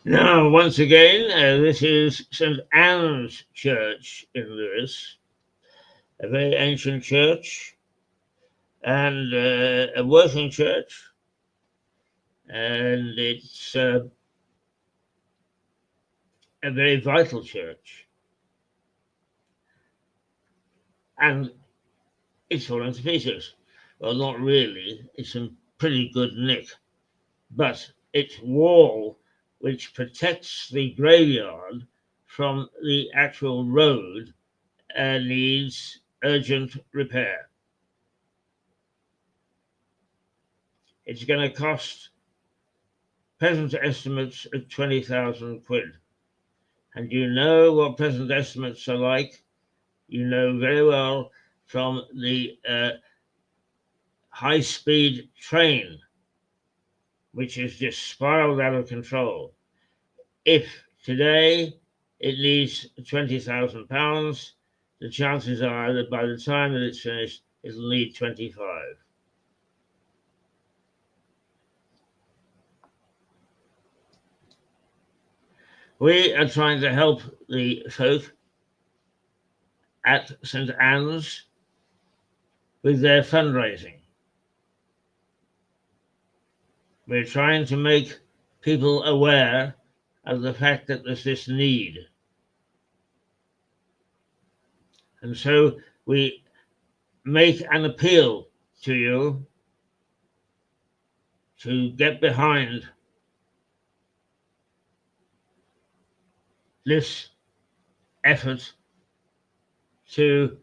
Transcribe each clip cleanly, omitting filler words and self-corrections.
Now, once again, this is St. Anne's Church in Lewes, a very ancient church and a working church, and it's a very vital church. And it's fallen to pieces. Well, not really. It's in pretty good nick. But its wall, which protects the graveyard from the actual road, needs urgent repair. It's going to cost present estimates of 20,000 quid. And you know what present estimates are like. You know very well from the high-speed train, which has just spiraled out of control. If today it needs £20,000, the chances are that by the time that it's finished, it'll need 25. We are trying to help the folk at St. Anne's with their fundraising. We're trying to make people aware of the fact that there's this need. And so we make an appeal to you to get behind this effort to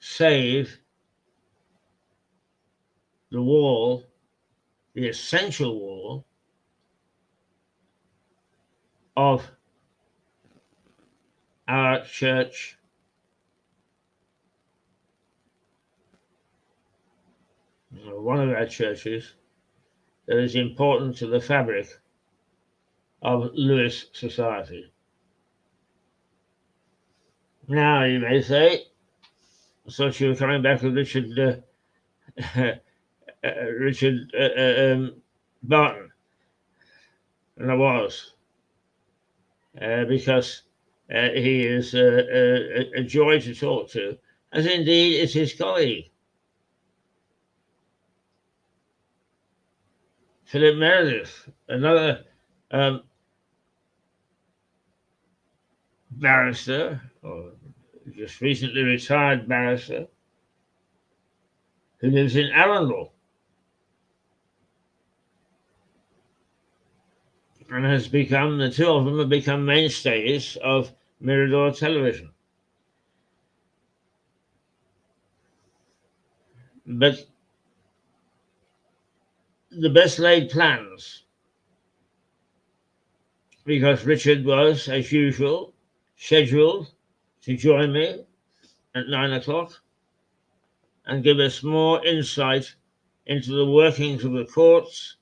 save the wall, the essential wall of our church, one of our churches, that is important to the fabric of Lewes society. Now, you may say, I thought you were coming back with Richard Barton, and I was, because he is a joy to talk to, as indeed is his colleague, Philip Meredith, another barrister, or just recently retired barrister, who lives in Arundel and has become, the two of them have become mainstays of Mirador television. But the best laid plans, because Richard was, as usual, scheduled to join me at 9 o'clock and give us more insight into the workings of the courts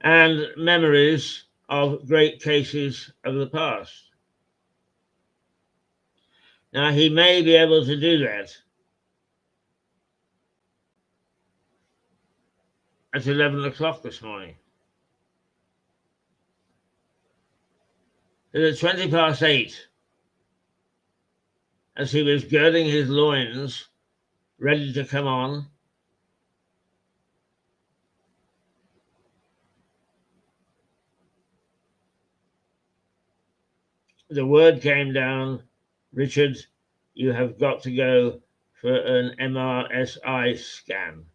and memories of great cases of the past. Now, he may be able to do that at 11 o'clock this morning. At 20 past 8, as he was girding his loins, ready to come on, the word came down, Richard, you have got to go for an MRSI scan.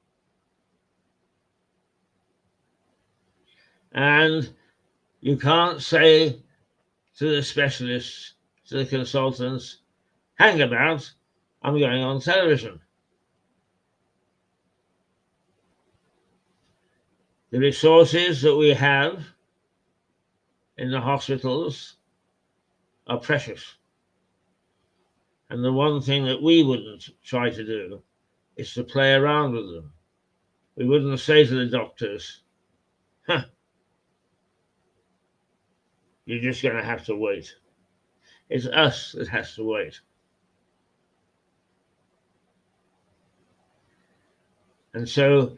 And you can't say to the specialists, to the consultants, hang about, I'm going on television. The resources that we have in the hospitals are precious. And the one thing that we wouldn't try to do is to play around with them. We wouldn't say to the doctors, huh, you're just going to have to wait. It's us that has to wait. And so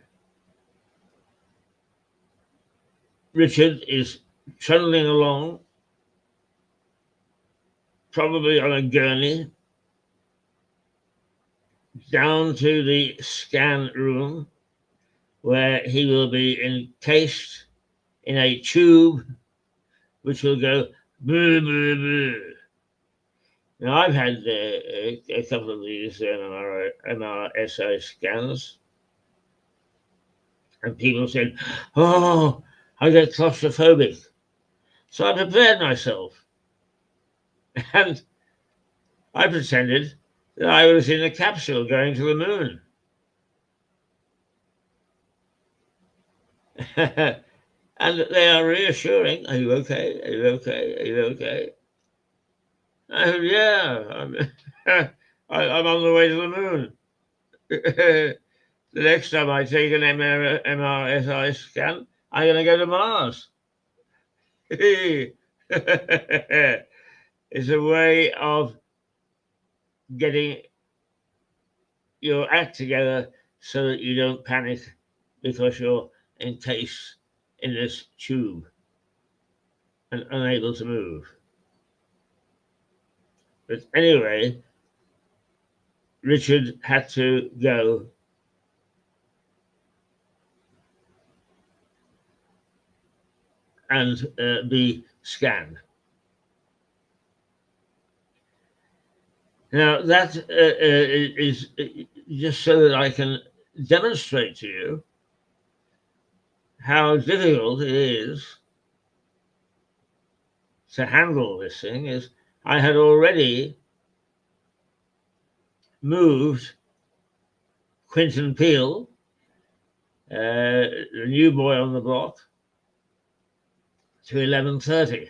Richard is trundling along, probably on a gurney, down to the scan room, where he will be encased in a tube which will go blah, blah, blah. Now, I've had a couple of these MRSI scans, and people said, oh, I get claustrophobic. So I prepared myself, and I pretended that I was in a capsule going to the moon. And they are reassuring, are you okay? Are you okay? Are you okay? I said, yeah, I'm on the way to the moon. The next time I take an MRSI scan, I'm going to go to Mars. It's a way of getting your act together so that you don't panic because you're encased in this tube and unable to move. But anyway, Richard had to go and be scanned. Now, that is just so that I can demonstrate to you how difficult it is to handle this thing. Is I had already moved Quinton Peel, the new boy on the block, to 11:30.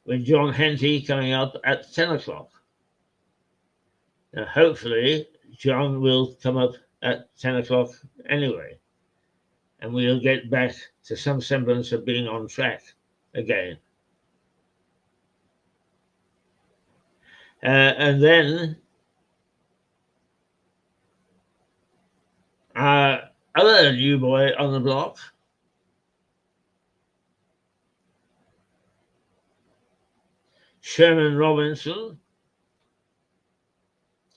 With John Henty coming up at 10 o'clock. Now, hopefully, John will come up at 10 o'clock anyway, and we'll get back to some semblance of being on track again. And then our other new boy on the block, Sherman Robinson,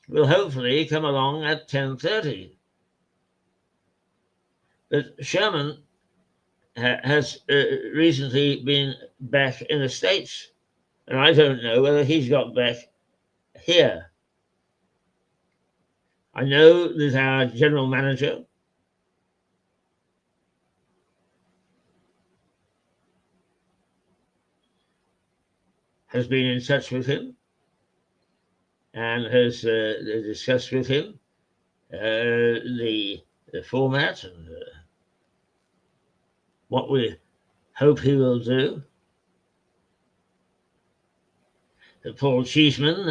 will hopefully come along at 10:30. But Sherman has recently been back in the States, and I don't know whether he's got back here. I know that our general manager has been in touch with him and has discussed with him the format and what we hope he will do. Paul Cheeseman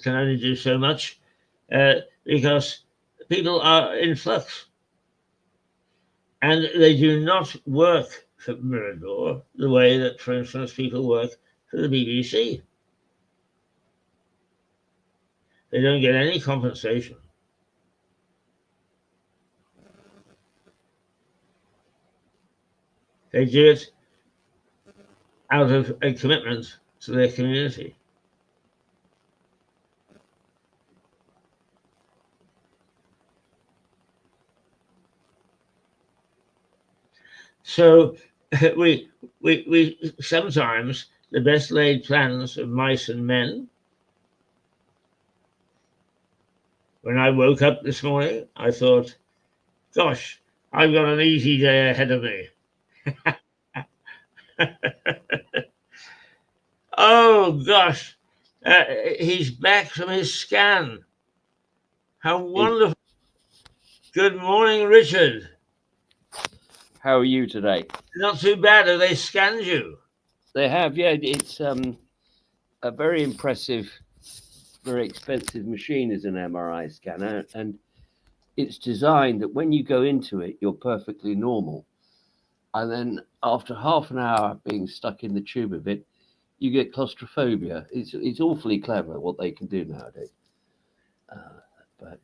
can only do so much because people are in flux. And they do not work for Mirador the way that, for instance, people work for the BBC. They don't get any compensation. They do it out of a commitment to their community. So we sometimes the best laid plans of mice and men. When I woke up this morning, I thought, gosh, I've got an easy day ahead of me. Oh, gosh, he's back from his scan. How wonderful. Good morning, Richard. How are you today? Not too bad. Have they scanned you? They have, yeah. It's a very impressive, very expensive machine is an MRI scanner, and it's designed that when you go into it, you're perfectly normal, and then after half an hour being stuck in the tube of it, you get claustrophobia. It's awfully clever what they can do nowadays. But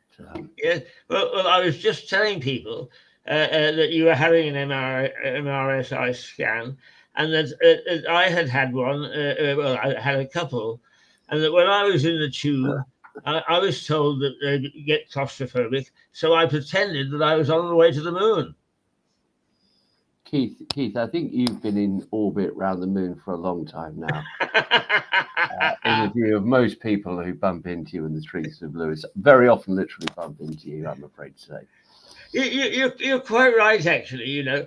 Yeah. Well, I was just telling people that you were having an MRSI scan, and that I had one. Well, I had a couple, and that when I was in the tube, I was told that they'd get claustrophobic, so I pretended that I was on the way to the moon. Keith, I think you've been in orbit around the moon for a long time now. In the view of most people who bump into you in the streets of Lewis, very often literally bump into you, I'm afraid to say. You're quite right, actually. And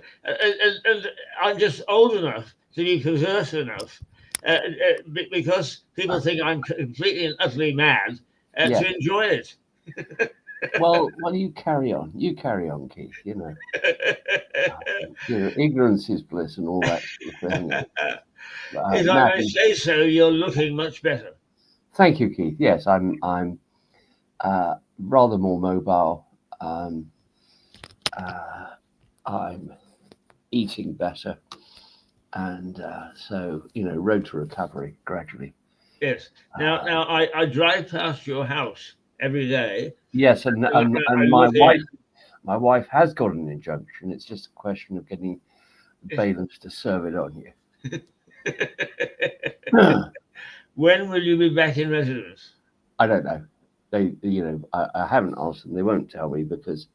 I'm just old enough to be perverse enough, because people think I'm completely and utterly mad Yeah. to enjoy it. Well, you carry on. You carry on, Keith. Ignorance is bliss and all that sort of thing. If I may say so, you're looking much better. Thank you, Keith. Yes, I'm rather more mobile. I'm eating better, and so road to recovery gradually. Yes. Now I drive past your house every day. Yes, and my wife has got an injunction. It's just a question of getting the bailiffs to serve it on you. When will you be back in residence? I don't know. They, I haven't asked them. They won't tell me because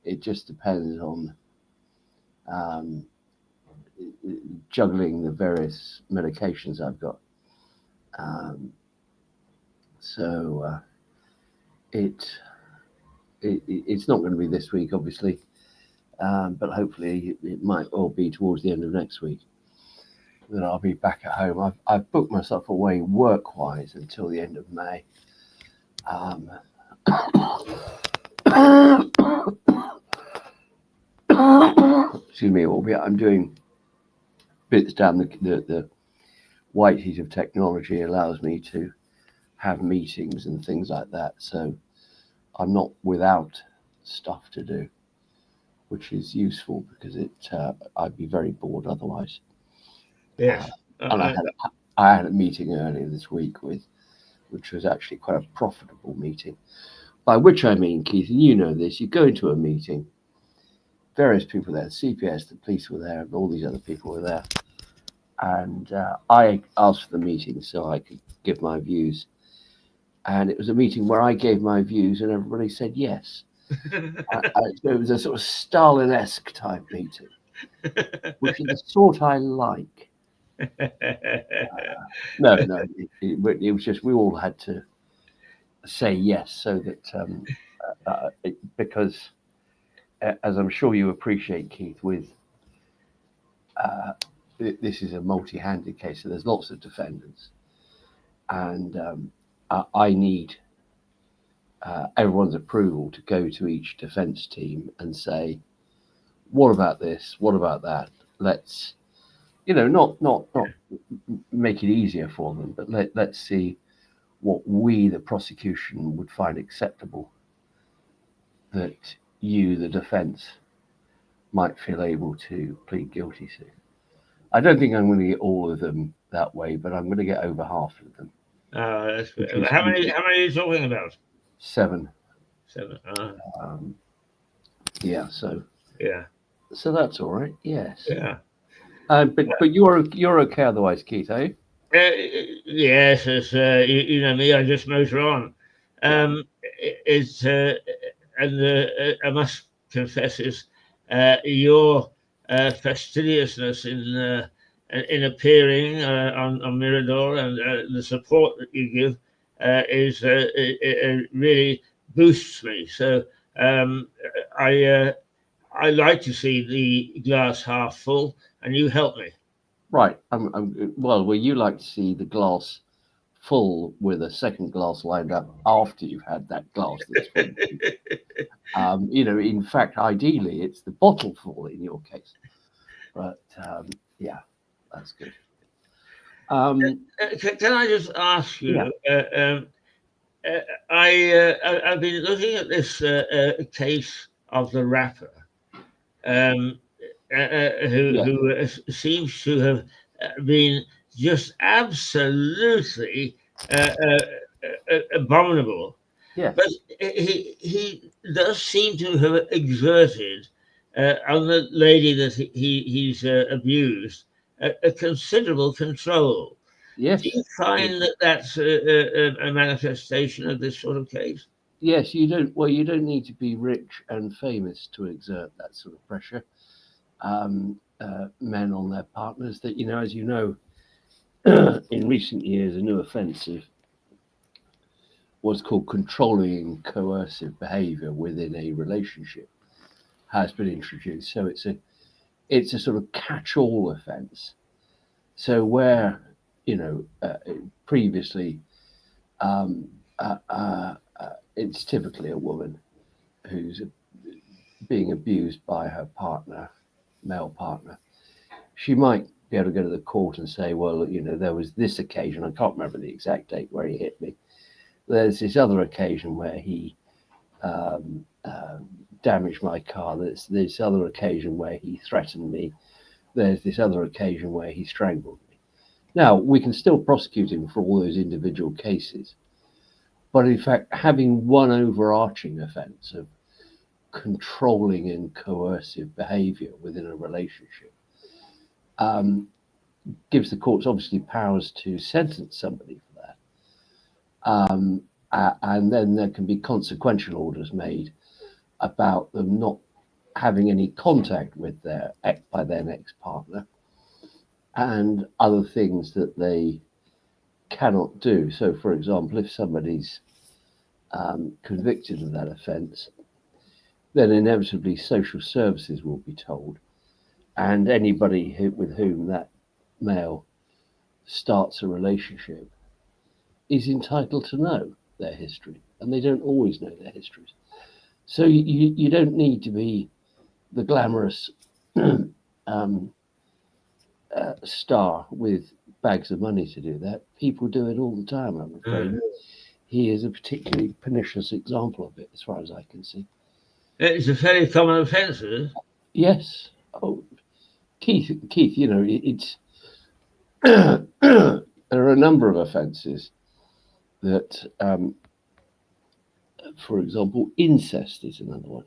it just depends on juggling the various medications I've got. So it's not going to be this week, obviously, but hopefully it might all be towards the end of next week that I'll be back at home. I've booked myself away work-wise until the end of May. Excuse me, I'm doing bits down the white heat of technology allows me to have meetings and things like that. So I'm not without stuff to do, which is useful because I'd be very bored otherwise. Yes. And I had a meeting earlier this week which was actually quite a profitable meeting. By which I mean, Keith, and you know this, you go into a meeting, various people there, CPS, the police were there, and all these other people were there. And I asked for the meeting so I could give my views. And it was a meeting where I gave my views and everybody said yes. It was a sort of Stalin-esque type meeting, which is the sort I like. No, it was just we all had to say yes so that because as I'm sure you appreciate, Keith, with this is a multi-handed case, so there's lots of defendants, and I need everyone's approval to go to each defence team and say, what about this? What about that? Let's, not make it easier for them, but let's see what we, the prosecution, would find acceptable that you, the defence, might feel able to plead guilty to. I don't think I'm going to get all of them that way, but I'm going to get over half of them. That's good. How many are you talking about? 7. 7. Yeah. So. Yeah. So that's all right. Yes. Yeah. But you're okay otherwise, Keith, are you? Yes, as you know me, I just motor on. It's and I must confess is your fastidiousness in appearing on Mirador and the support that you give is it really boosts me. So I like to see the glass half full, and you help me. Right. Well, you like to see the glass full with a second glass lined up after you've had that glass that's full. In fact, ideally, it's the bottle full in your case. But yeah, that's good. Can I just ask you? I've been looking at this case of the rapper, who seems to have been just absolutely abominable. Yes. But he does seem to have exerted on the lady that he's abused a considerable control. Yes. Do you find that that's a manifestation of this sort of case? Yes, you don't. Well, you don't need to be rich and famous to exert that sort of pressure. Men on their partners. That as you know, in recent years, a new offence of what's called controlling and coercive behaviour within a relationship has been introduced. So it's a sort of catch-all offence. So where previously it's typically a woman who's being abused by her partner, male partner. She might be able to go to the court and say, well, there was this occasion, I can't remember the exact date where he hit me. There's this other occasion where he damaged my car. There's this other occasion where he threatened me. There's this other occasion where he strangled me. Now, we can still prosecute him for all those individual cases. But in fact, having one overarching offence of controlling and coercive behaviour within a relationship gives the courts obviously powers to sentence somebody for that. And then there can be consequential orders made about them not having any contact with their next partner and other things that they cannot do. So, for example, if somebody's convicted of that offence, then inevitably social services will be told, and anybody with whom that male starts a relationship is entitled to know their history, and they don't always know their histories. So you don't need to be the glamorous star with bags of money to do that. People do it all the time, I'm afraid. He is a particularly pernicious example of it, as far as I can see. It's a very common offence, is it? Yes. Oh, Keith, it's there are a number of offences that, for example, incest is another one.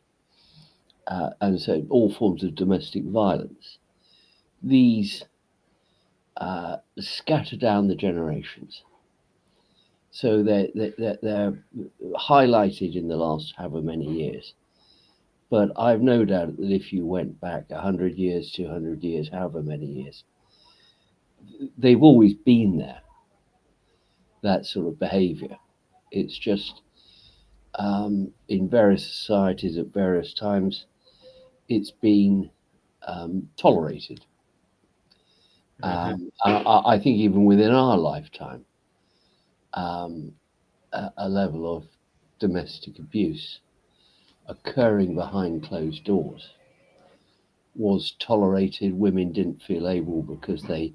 And so all forms of domestic violence. These scatter down the generations. So they're highlighted in the last however many years. But I've no doubt that if you went back 100 years, 200 years, however many years, they've always been there, that sort of behaviour. It's just in various societies at various times, it's been tolerated. I think even within our lifetime, a level of domestic abuse occurring behind closed doors was tolerated. Women didn't feel able because they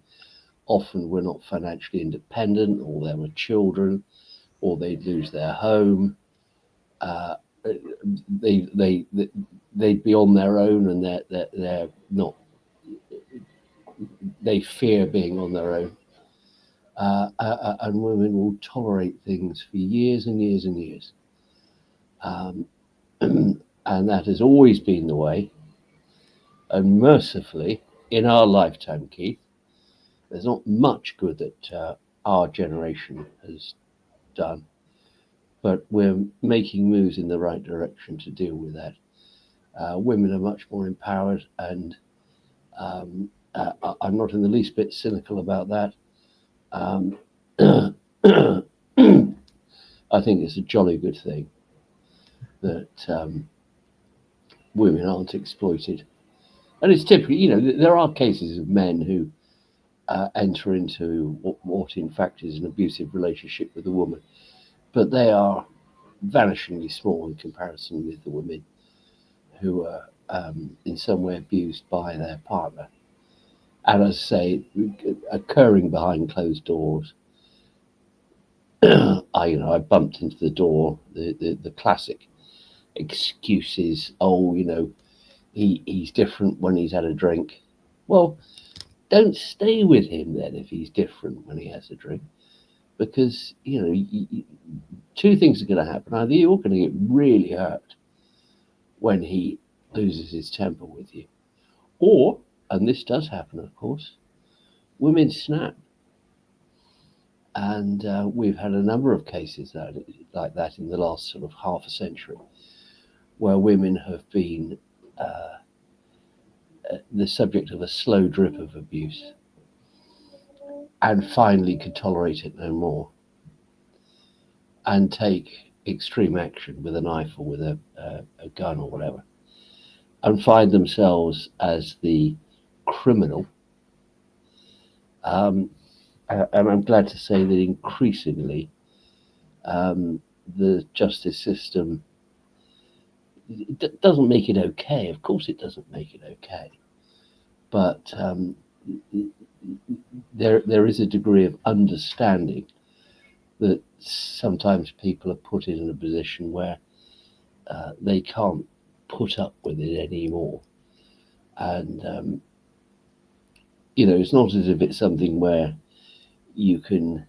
often were not financially independent, or there were children, or they'd lose their home. They'd be on their own, and they're not. They fear being on their own, and women will tolerate things for years and years and years. And that has always been the way. And mercifully, in our lifetime, Keith, there's not much good that our generation has done, but we're making moves in the right direction to deal with that. Women are much more empowered, and I'm not in the least bit cynical about that. I think it's a jolly good thing that women aren't exploited. And it's typically, there are cases of men who enter into what in fact is an abusive relationship with a woman. But they are vanishingly small in comparison with the women who are in some way abused by their partner. And as I say, occurring behind closed doors. I bumped into the door. The classic excuses. Oh, he's different when he's had a drink. Well, don't stay with him then if he's different when he has a drink, because two things are going to happen. Either you're going to get really hurt when he loses his temper with you, or, and this does happen, of course, women snap. And we've had a number of cases like that in the last sort of half a century, where women have been the subject of a slow drip of abuse and finally can tolerate it no more and take extreme action with a knife or with a gun or whatever, and find themselves as the criminal. And I'm glad to say that increasingly the justice system doesn't make it okay. Of course it doesn't make it okay. But there is a degree of understanding that sometimes people are put in a position where they can't put up with it anymore. And, it's not as if it's something where you can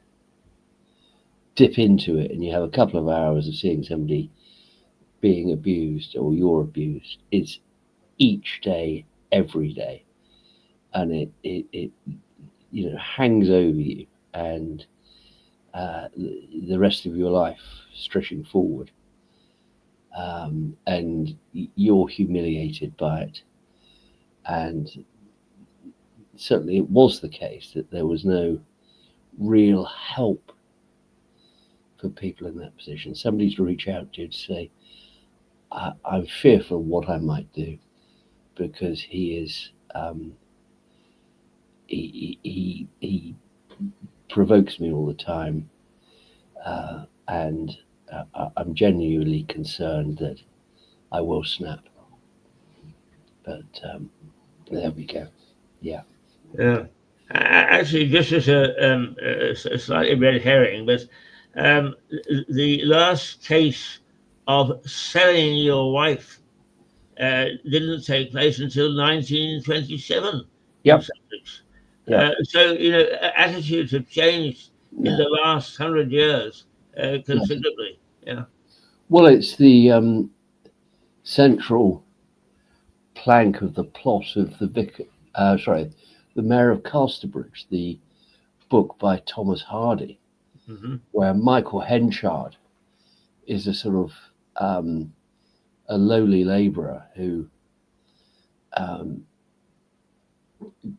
dip into it and you have a couple of hours of seeing somebody being abused or you're abused. It's each day, every day. And it hangs over you, and the rest of your life stretching forward, and you're humiliated by it. And certainly it was the case that there was no real help for people in that position. Somebody to reach out to say, I'm fearful of what I might do, because he is he provokes me all the time, and I'm genuinely concerned that I will snap. But there we go. Yeah. Actually, just as a slightly red herring, but the last case of selling your wife didn't take place until 1927 Yep. in Sussex. Yeah. So attitudes have changed in the last 100 years considerably. Yeah. Well, it's the central plank of the plot of the Mayor of Casterbridge, the book by Thomas Hardy, where Michael Henchard is a sort of a lowly labourer who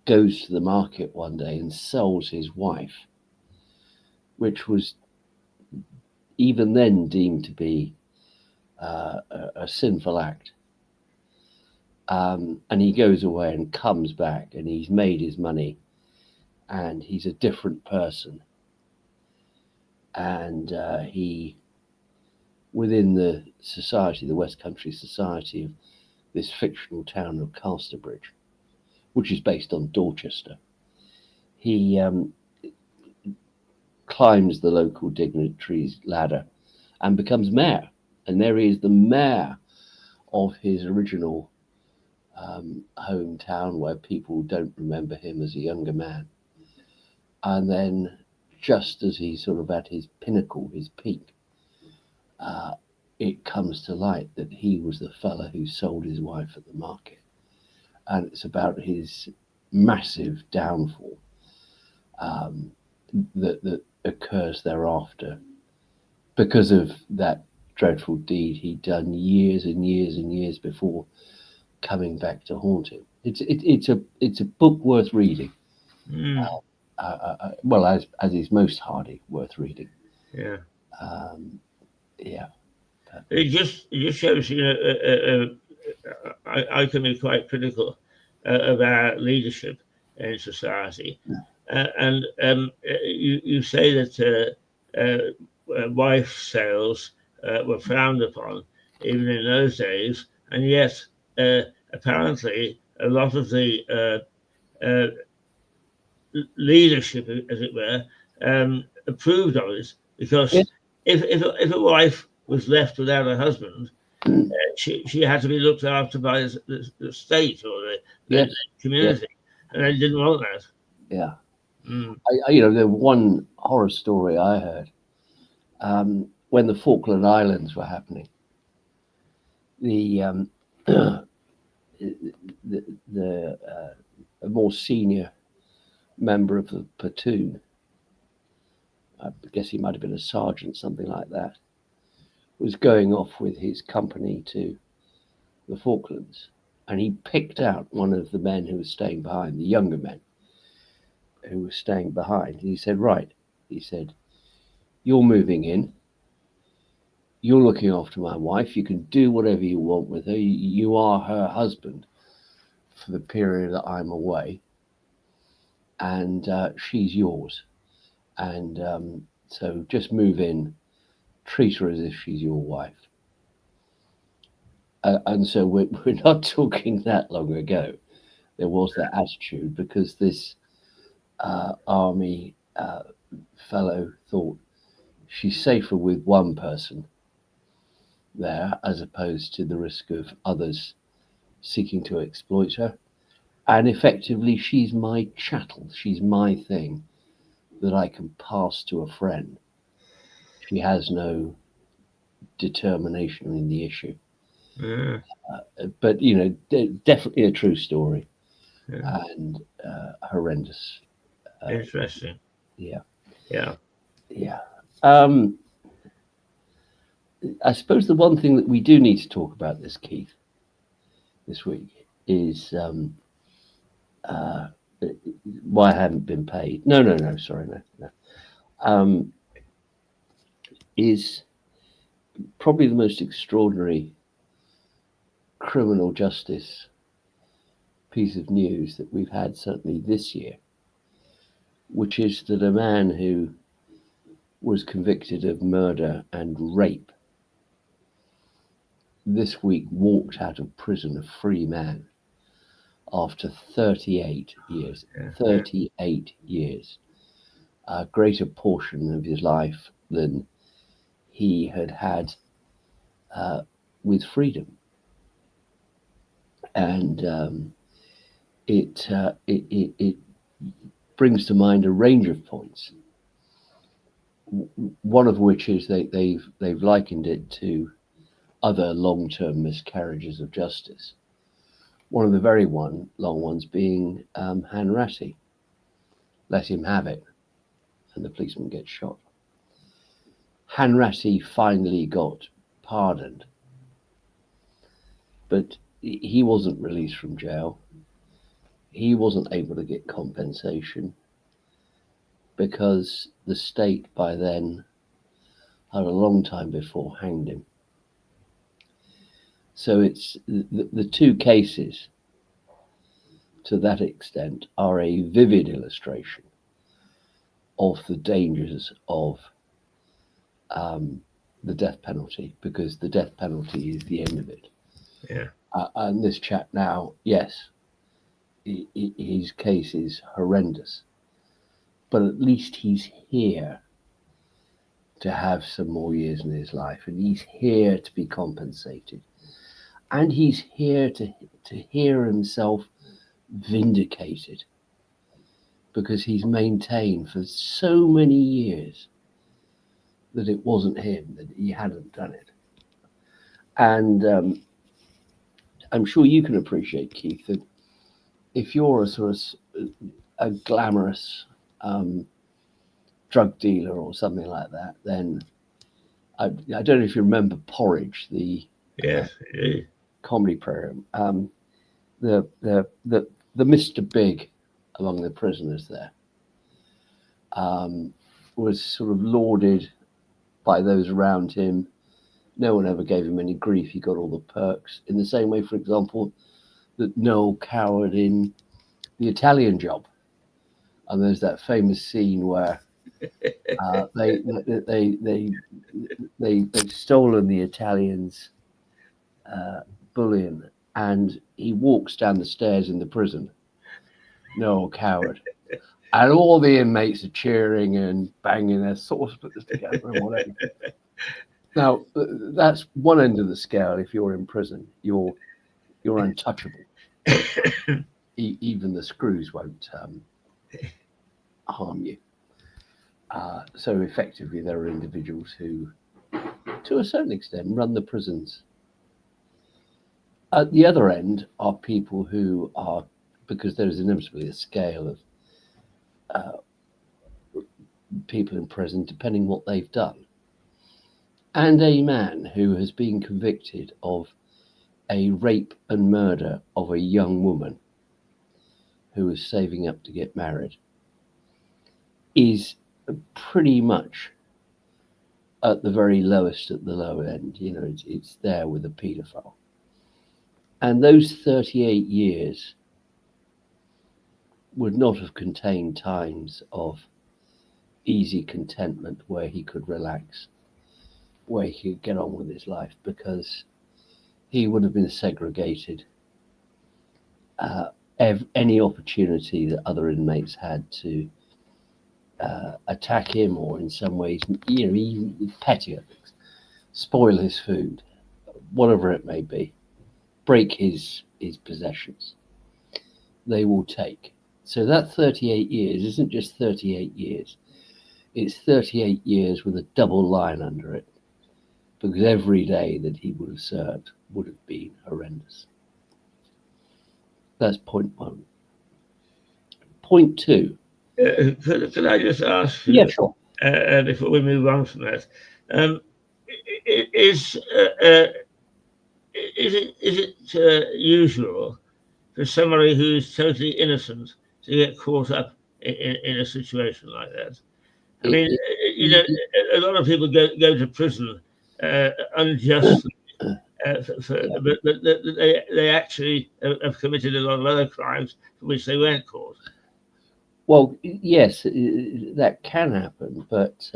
goes to the market one day and sells his wife, which was even then deemed to be a sinful act. And he goes away and comes back, and he's made his money, and he's a different person. And he, within the society, the West Country society of this fictional town of Casterbridge, which is based on Dorchester, he climbs the local dignitary's ladder and becomes mayor. And there he is, the mayor of his original hometown, where people don't remember him as a younger man. And then, just as he's sort of at his pinnacle, his peak, it comes to light that he was the fella who sold his wife at the market. And it's about his massive downfall that occurs thereafter because of that dreadful deed he'd done years and years and years before coming back to haunt him. It's a book worth reading. Well, as is most Hardy, worth reading. Yeah. Yeah. It just shows, I can be quite critical of our leadership in society, You say that wife sales were frowned upon even in those days, and yet apparently a lot of the leadership, as it were, approved of it, because Yes. if a wife was left without a husband, she had to be looked after by the state or the Yes. community, and they didn't want that. Yeah. Mm. The one horror story I heard when the Falkland Islands were happening, the a more senior member of the platoon, I guess he might have been a sergeant, something like that, was going off with his company to the Falklands, and he picked out one of the men who was staying behind, the younger men who were staying behind. And he said, right, he said, you're moving in, you're looking after my wife, you can do whatever you want with her, you are her husband for the period that I'm away, and she's yours. And so just move in, treat her as if she's your wife. And so we're not talking that long ago. There was that attitude, because this army fellow thought she's safer with one person there, as opposed to the risk of others seeking to exploit her. And effectively, she's my chattel, she's my thing that I can pass to a friend. She has no determination in the issue. Yeah. But definitely a true story, Yeah. and horrendous. Interesting. Yeah. Yeah. I suppose the one thing that we do need to talk about this, Keith, this week is why I haven't been paid. No, sorry, no. Is probably the most extraordinary criminal justice piece of news that we've had, certainly this year, which is that a man who was convicted of murder and rape this week walked out of prison a free man after 38 years. 38 years. A greater portion of his life than he had with freedom. And it brings to mind a range of points. One of which is they've likened it to other long-term miscarriages of justice. One of the very long ones being Hanratty. Let him have it, and the policeman gets shot. Hanratty finally got pardoned, but he wasn't released from jail. He wasn't able to get compensation because the state by then had a long time before hanged him. So it's the two cases, to that extent, are a vivid illustration of the dangers of the death penalty, because the death penalty is the end of it. Yeah. And this chap now, yes, his case is horrendous, but at least he's here to have some more years in his life, and he's here to be compensated, and he's here to hear himself vindicated, because he's maintained for so many years that it wasn't him, that he hadn't done it. And I'm sure you can appreciate, Keith, that if you're a sort of a glamorous drug dealer or something like that, then I don't know if you remember Porridge, the comedy program. The Mr. Big among the prisoners there was sort of lauded by those around him. No one ever gave him any grief. He got all the perks. In the same way, for example, that Noel Coward in The Italian Job And there's that famous scene where they've stolen the Italian's bullion, and he walks down the stairs in the prison. No coward. And all the inmates are cheering and banging their saucepans together and whatever. Now, that's one end of the scale. If you're in prison, you're untouchable. Even the screws won't harm you. So effectively, there are individuals who, to a certain extent, run the prisons. At the other end are people who are, because there is inevitably a scale of people in prison, depending what they've done. And a man who has been convicted of a rape and murder of a young woman who was saving up to get married is pretty much at the very lowest at the low end. You know, it's there with a paedophile. And those 38 years would not have contained times of easy contentment where he could relax, where he could get on with his life, because he would have been segregated. Any opportunity that other inmates had to attack him, or in some ways, you know, even pettier things, spoil his food, whatever it may be, break his possessions, they will take. So that 38 years isn't just 38 years. It's 38 years with a double line under it, because every day that he would have served would have been horrendous. That's point one. Point two. Could I just ask you, Yeah, sure. Before we move on from that, is it usual for somebody who's totally innocent to get caught up in a situation like that? I mean, you know, a lot of people go to prison unjustly, but they actually have committed a lot of other crimes for which they weren't caught. Well, yes, that can happen, but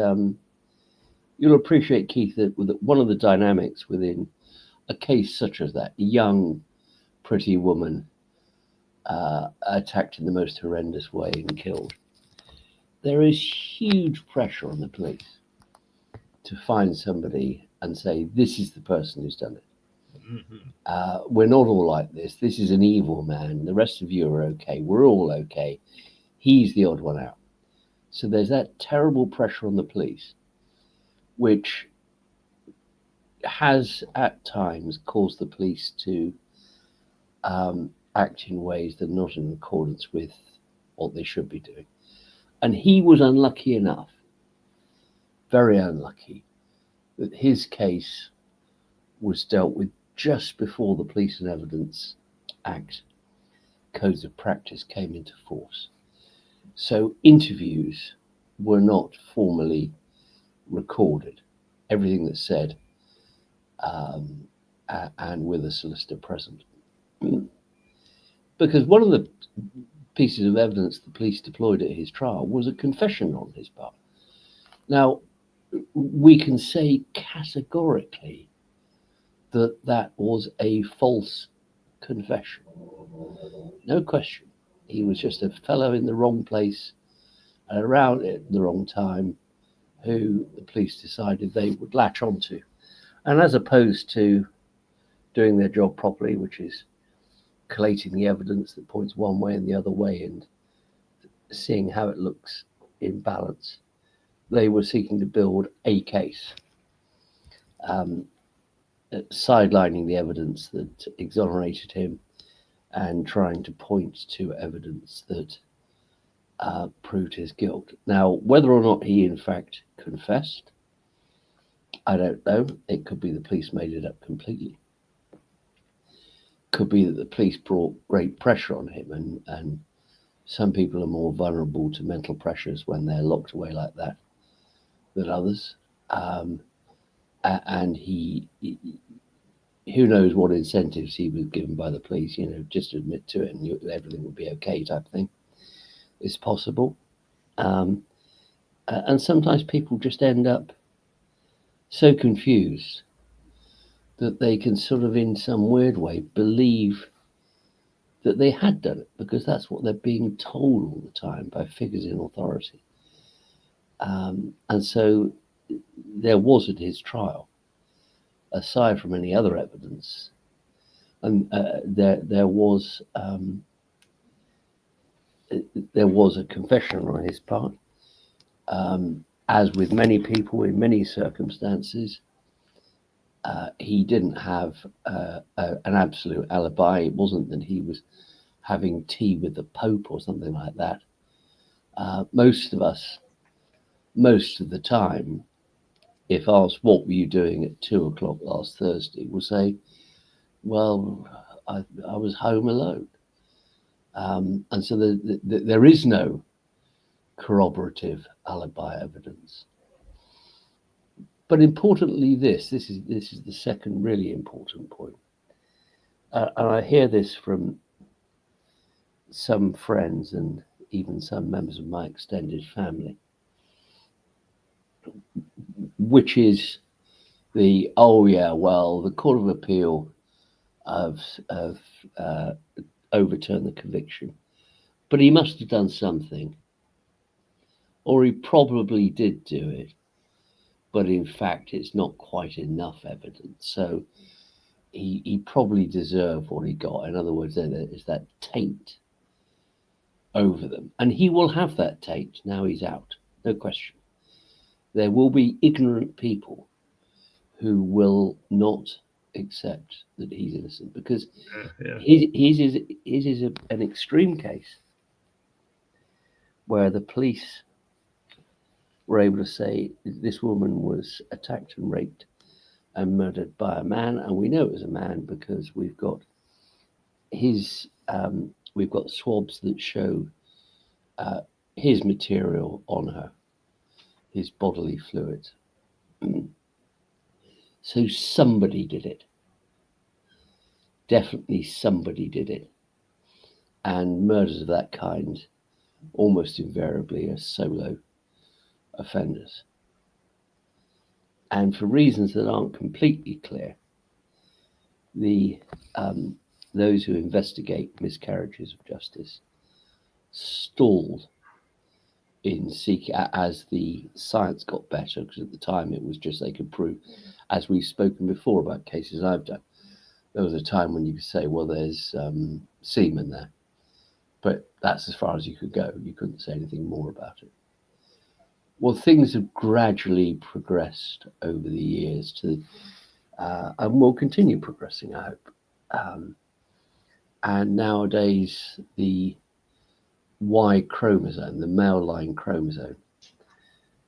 you'll appreciate, Keith, that one of the dynamics within a case such as that, a young, pretty woman attacked in the most horrendous way and killed, there is huge pressure on the police to find somebody and say, this is the person who's done it. Mm-hmm. We're not all like this. This is an evil man. The rest of you are okay. We're all okay. He's the odd one out. So there's that terrible pressure on the police, which has at times caused the police to act in ways that are not in accordance with what they should be doing. And he was unlucky enough, very unlucky, that his case was dealt with just before the Police and Evidence Act codes of practice came into force. So interviews were not formally recorded, everything that's said, and with a solicitor present. Because one of the pieces of evidence the police deployed at his trial was a confession on his part. Now, we can say categorically that that was a false confession. No question. He was just a fellow in the wrong place and around at the wrong time who the police decided they would latch onto. And as opposed to doing their job properly, which is collating the evidence that points one way and the other way and seeing how it looks in balance, they were seeking to build a case, sidelining the evidence that exonerated him and trying to point to evidence that proved his guilt. Now, whether or not he in fact confessed, I don't know. It could be the police made it up completely. Could be that the police brought great pressure on him, and some people are more vulnerable to mental pressures when they're locked away like that than others. And he, who knows what incentives he was given by the police, you know, just admit to it and everything will be okay type thing. It's possible. And sometimes people just end up so confused that they can sort of, in some weird way, believe that they had done it because that's what they're being told all the time by figures in authority. And so there was at his trial, aside from any other evidence, and there was a confession on his part. As with many people in many circumstances, he didn't have an absolute alibi. It wasn't that he was having tea with the Pope or something like that. Most of us, most of the time, if asked what were you doing at 2:00 last Thursday, will say, well, I was home alone. And so there is no corroborative alibi evidence. But importantly, this is the second really important point. And I hear this from some friends and even some members of my extended family, which is the, the Court of Appeal have overturned the conviction, but he must have done something, or he probably did do it, but in fact it's not quite enough evidence, so he probably deserved what he got. In other words, there is that taint over them, and he will have that taint now he's out, no question. There will be ignorant people who will not accept that he's innocent, because his is an extreme case where the police were able to say this woman was attacked and raped and murdered by a man, and we know it was a man because we've got swabs that show his material on her, his bodily fluids. So somebody did it. Definitely somebody did it. And murders of that kind almost invariably are solo offenders. And for reasons that aren't completely clear, those who investigate miscarriages of justice stalled in seeking, as the science got better, because at the time it was just they could prove, as we've spoken before about cases I've done, there was a time when you could say, well, there's semen there, but that's as far as you could go. You couldn't say anything more about it. Well, things have gradually progressed over the years to, and will continue progressing, I hope. And nowadays, the Y chromosome, the male line chromosome,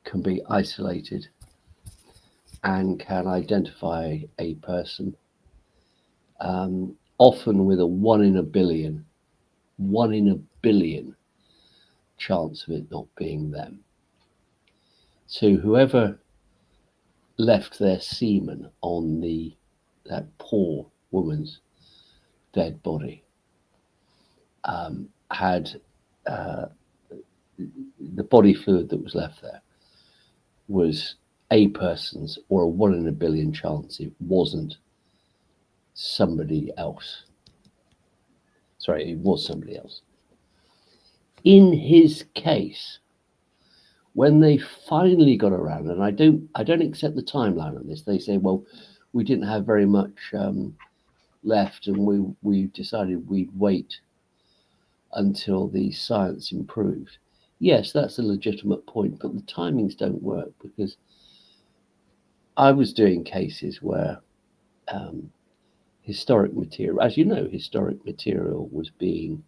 can be isolated and can identify a person, often with a 1 in a billion chance of it not being them. So whoever left their semen on that poor woman's dead body had the body fluid that was left there was a person's, or a 1 in a billion chance it wasn't somebody else. Sorry, it was somebody else. In his case, when they finally got around, and I don't accept the timeline on this, they say, well, we didn't have very much left, and we decided we'd wait until the science improved. Yes, that's a legitimate point, but the timings don't work, because I was doing cases where historic material, as you know, historic material was being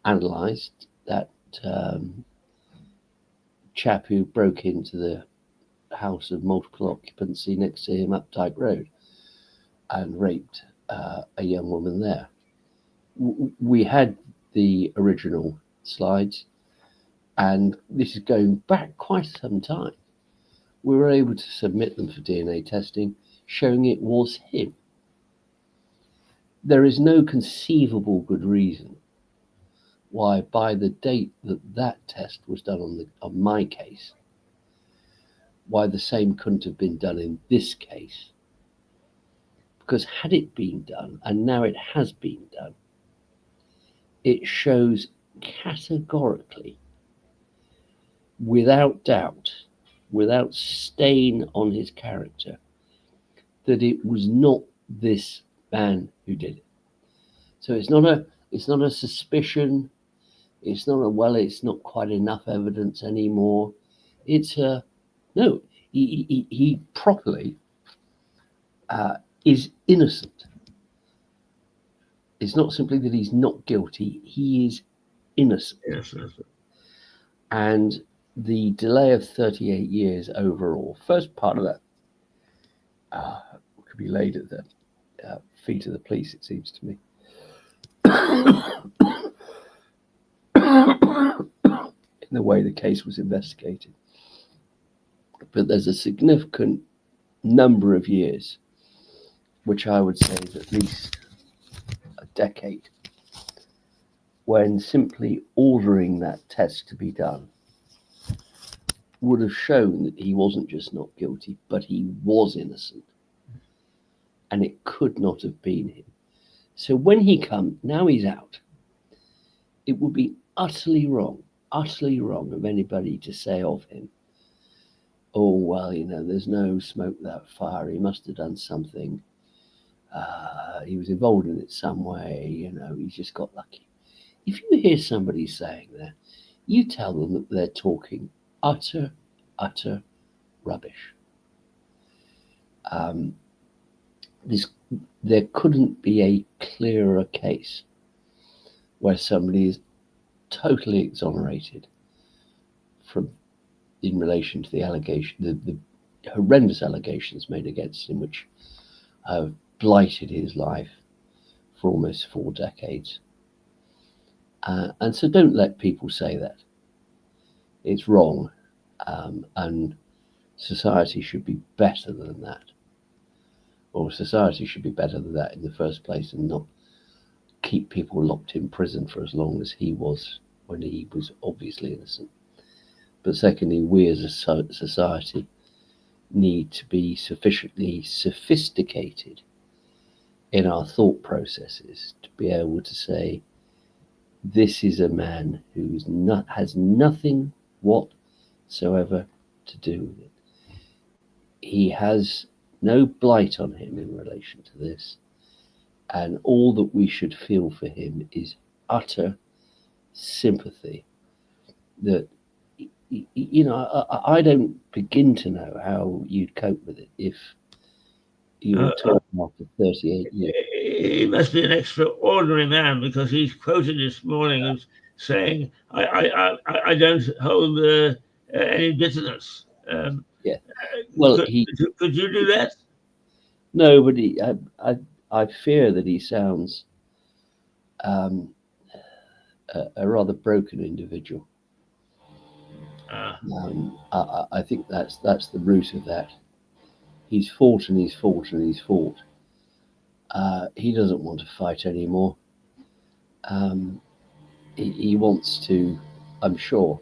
analysed. That chap who broke into the house of multiple occupancy next to him up Dyke Road and raped a young woman there. We had the original slides, and this is going back quite some time. We were able to submit them for DNA testing, showing it was him. There is no conceivable good reason why by the date that test was done on my case, why the same couldn't have been done in this case. Because had it been done, and now it has been done, it shows categorically, without doubt, without stain on his character, that it was not this man who did it. So it's not a suspicion. It's not it's not quite enough evidence anymore. It's no. He properly is innocent. It's not simply that he's not guilty. He is innocent. Yes. And the delay of 38 years overall, first part of that could be laid at the feet of the police, it seems to me. In the way the case was investigated. But there's a significant number of years, which I would say is at least a decade, when simply ordering that test to be done would have shown that he wasn't just not guilty, but he was innocent. And it could not have been him. So when he comes, now he's out, it would be utterly wrong of anybody to say of him, oh, well, there's no smoke without fire. He must have done something. He was involved in it some way. He's just got lucky. If you hear somebody saying that, you tell them that they're talking utter rubbish. There couldn't be a clearer case where somebody is totally exonerated in relation to the allegation, the horrendous allegations made against him, which have blighted his life for almost 4 decades. And so don't let people say that. It's wrong. And society should be better than that. Or society should be better than that in the first place, and not keep people locked in prison for as long as he was when he was obviously innocent. But secondly, we as a society need to be sufficiently sophisticated in our thought processes to be able to say, this is a man who has nothing whatsoever to do with it. He has no blight on him in relation to this, and all that we should feel for him is utter sympathy. That, I don't begin to know how you'd cope with it if you were talking after 38 years. He must be an extraordinary man, because he's quoted this morning as saying, I don't hold any bitterness. Yeah. Well, could you do that? No, but I fear that he sounds a rather broken individual. I think that's the root of that. He's fought and he's fought and he's fought. He doesn't want to fight anymore. He wants to, I'm sure,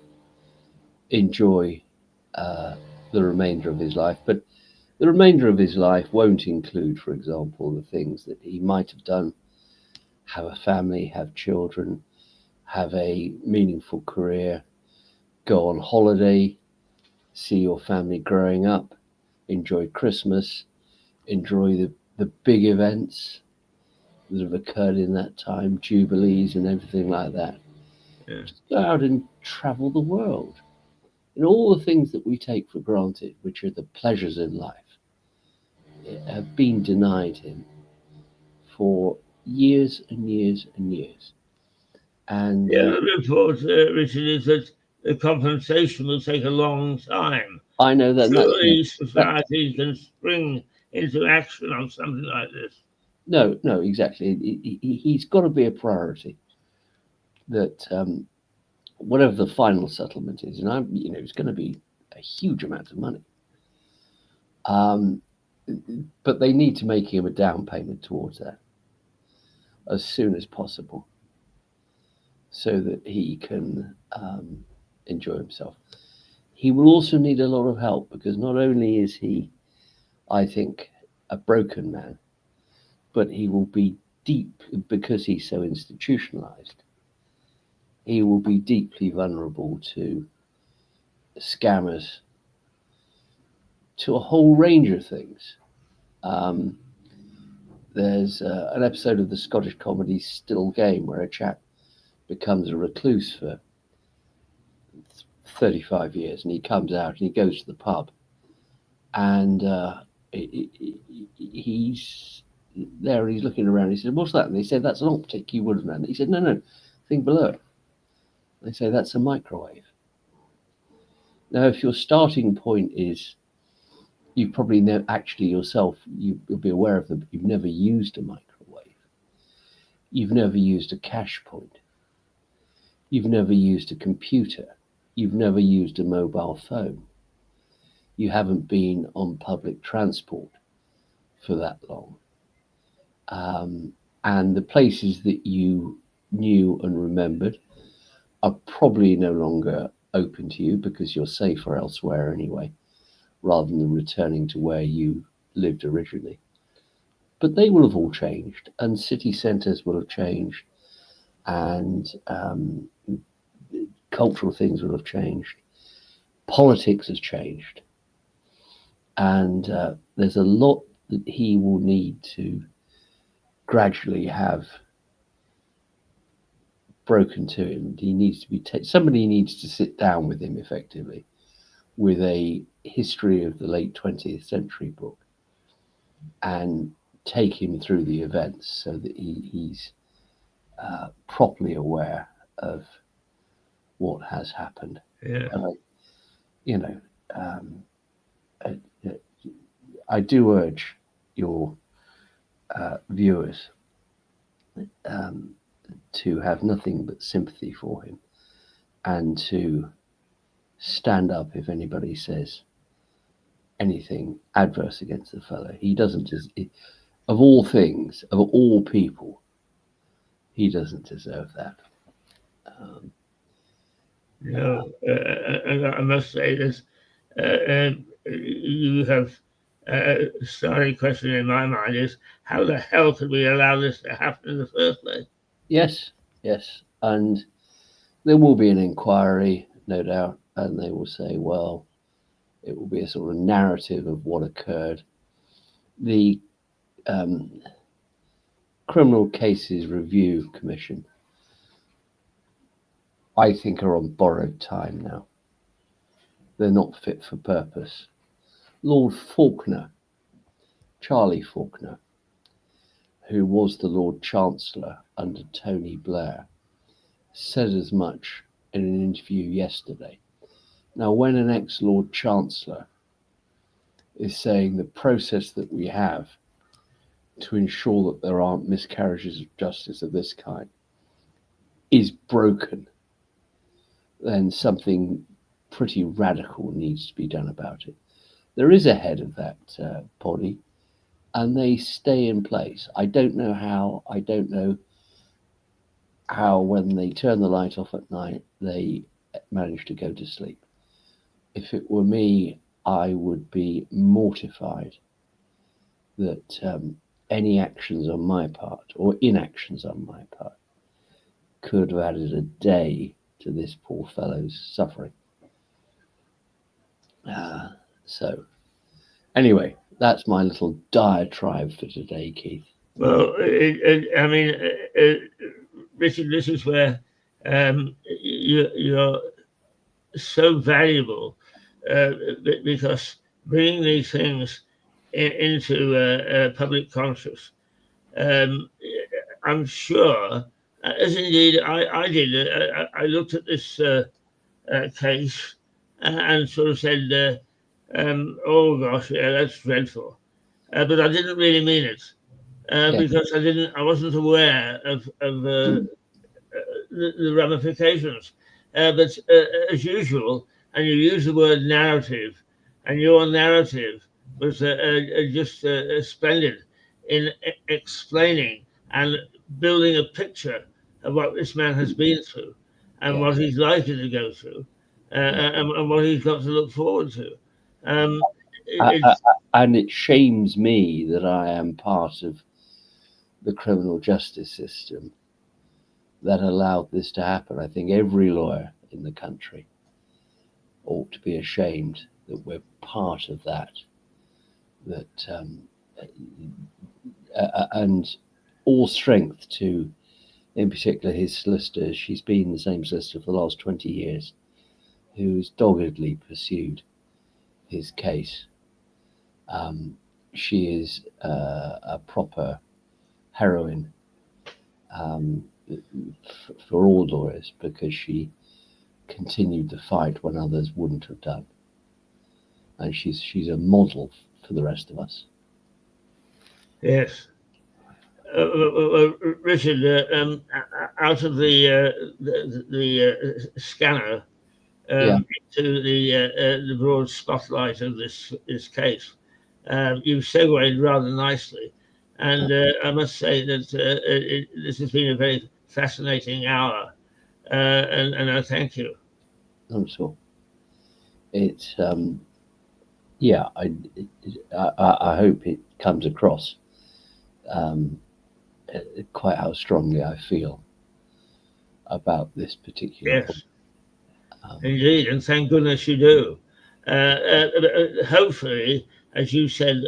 enjoy the remainder of his life. But the remainder of his life won't include, for example, the things that he might have done: have a family, have children, have a meaningful career, go on holiday, see your family growing up, enjoy Christmas, enjoy the big events that have occurred in that time, jubilees and everything like that. Yeah. Just go out and travel the world. And all the things that we take for granted, which are the pleasures in life, have been denied him for years and years and years. And the report, Richard, is that the compensation will take a long time. I know that. Surely society can spring into action on something like this. No, exactly. He's got to be a priority. That whatever the final settlement is, and it's going to be a huge amount of money. But they need to make him a down payment towards that as soon as possible. so that he can enjoy himself. He will also need a lot of help, because not only is he, I think, a broken man, but he will be deep, because he's so institutionalized, he will be deeply vulnerable to scammers, to a whole range of things. There's an episode of the Scottish comedy Still Game where a chap becomes a recluse for 35 years, and he comes out and he goes to the pub, and he's there and he's looking around. He said, "What's that?" And they said, "That's an optic, you wouldn't know." And he said, No, think below it. They say, "That's a microwave." Now, if your starting point is you've probably never actually yourself, you'll be aware of them, but you've never used a microwave. You've never used a cash point. You've never used a computer. You've never used a mobile phone. You haven't been on public transport for that long. And the places that you knew and remembered are probably no longer open to you, because you're safer elsewhere anyway, rather than returning to where you lived originally. But they will have all changed, and city centres will have changed, and cultural things will have changed. Politics has changed. And there's a lot that he will need to gradually have broken to him. He needs to be somebody needs to sit down with him effectively with a history of the late 20th century book and take him through the events so that he's properly aware of what has happened. Yeah. I do urge your viewers to have nothing but sympathy for him, and to stand up if anybody says anything adverse against the fellow. He doesn't, of all things, of all people, he doesn't deserve that. I must say this. You have started questioning in my mind is, how the hell could we allow this to happen in the first place? Yes, and there will be an inquiry, no doubt, and they will say, well, it will be a sort of narrative of what occurred. The Criminal Cases Review Commission, I think, are on borrowed time now. They're not fit for purpose. Lord Faulkner, Charlie Faulkner, who was the Lord Chancellor under Tony Blair, said as much in an interview yesterday. Now, when an ex-Lord Chancellor is saying the process that we have to ensure that there aren't miscarriages of justice of this kind is broken, then something pretty radical needs to be done about it. There is a head of that body, and they stay in place. I don't know how when they turn the light off at night, they manage to go to sleep. If it were me, I would be mortified that any actions on my part, or inactions on my part, could have added a day to this poor fellow's suffering. So, anyway, that's my little diatribe for today, Keith. Well, Richard, this is where you're so valuable, because bringing these things into public conscious, I'm sure, as indeed I did, I looked at this case and sort of said, oh gosh, yeah, that's dreadful. But I didn't really mean it, because I wasn't aware of the ramifications. But as usual, and you use the word narrative, and your narrative was just splendid in explaining and building a picture of what this man has been through and Yeah. what he's likely to go through, and what he's got to look forward to. It's And it shames me that I am part of the criminal justice system that allowed this to happen. I think every lawyer in the country ought to be ashamed that we're part of that. And all strength to, in particular, his solicitor. She's been the same solicitor for the last 20 years, who's doggedly pursued his case. She is a proper heroine for all lawyers, because she continued the fight when others wouldn't have done, and she's a model for the rest of us. Yes. Richard, out of the scanner into the broad spotlight of this case, you've segued rather nicely, and I must say that this has been a very fascinating hour, and I thank you. I'm sure it's I hope it comes across quite how strongly I feel about this particular Yes, indeed, and thank goodness you do. Hopefully, as you said,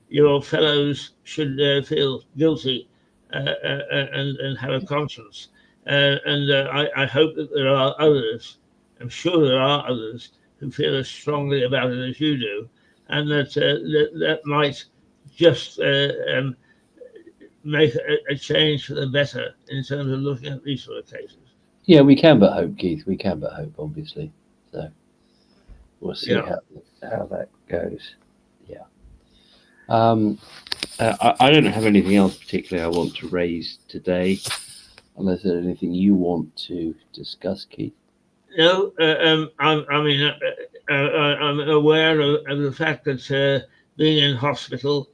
your fellows should feel guilty and have a conscience. I hope that there are others, I'm sure there are others, who feel as strongly about it as you do, and that might just make a change for the better in terms of looking at these sort of cases. Yeah, we can but hope, Keith. We can but hope, obviously. So we'll see how that goes. Yeah. I don't have anything else particularly I want to raise today, unless there's anything you want to discuss, Keith. No, I'm aware of the fact that being in hospital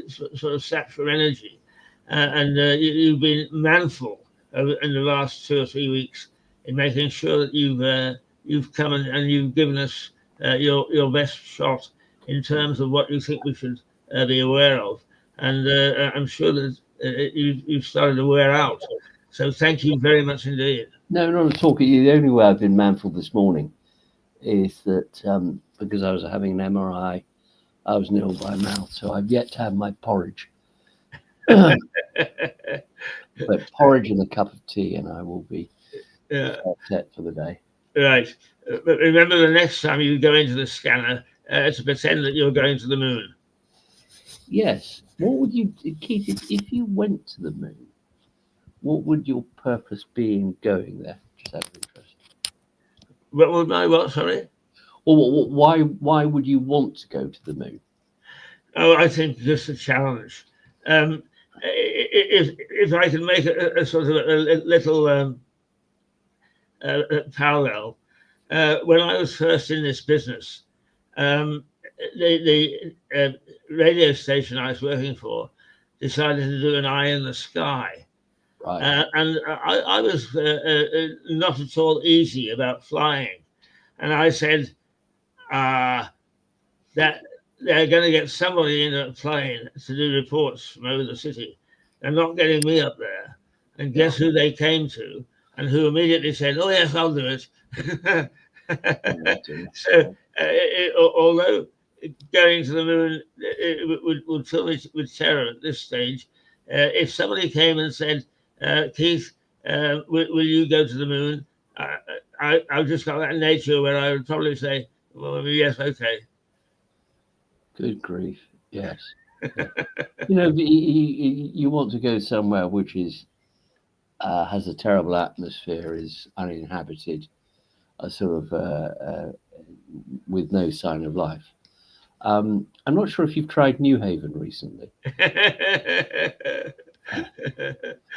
sort of saps your energy, and you've been manful in the last 2 or 3 weeks in making sure that you've come and you've given us your best shot in terms of what you think we should be aware of, and I'm sure that you've started to wear out. So thank you very much indeed. No, not at all. The only way I've been manful this morning is that because I was having an MRI, I was nil by mouth, so I've yet to have my porridge. But porridge and a cup of tea, and I will be set for the day. Right. But remember, the next time you go into the scanner, to pretend that you're going to the moon. Yes. What would you, Keith, if you went to the moon, what would your purpose be in going there? Just out of interest. What would my what? Sorry. Or why would you want to go to the moon? Oh, I think just a challenge. If I can make a sort of a little parallel, when I was first in this business, the radio station I was working for decided to do an eye in the sky. Right. And I was not at all easy about flying. And I said that they're going to get somebody in a plane to do reports from over the city. They're not getting me up there. And guess who they came to? And who immediately said, "Oh, yes, I'll do it." So, although going to the moon would fill me with terror at this stage, if somebody came and said, "Keith, will you go to the moon?" I've just got that nature where I would probably say, "Well, yes, okay." Good grief! Yes. You want to go somewhere which is has a terrible atmosphere, is uninhabited, sort of with no sign of life. I'm not sure if you've tried New Haven recently.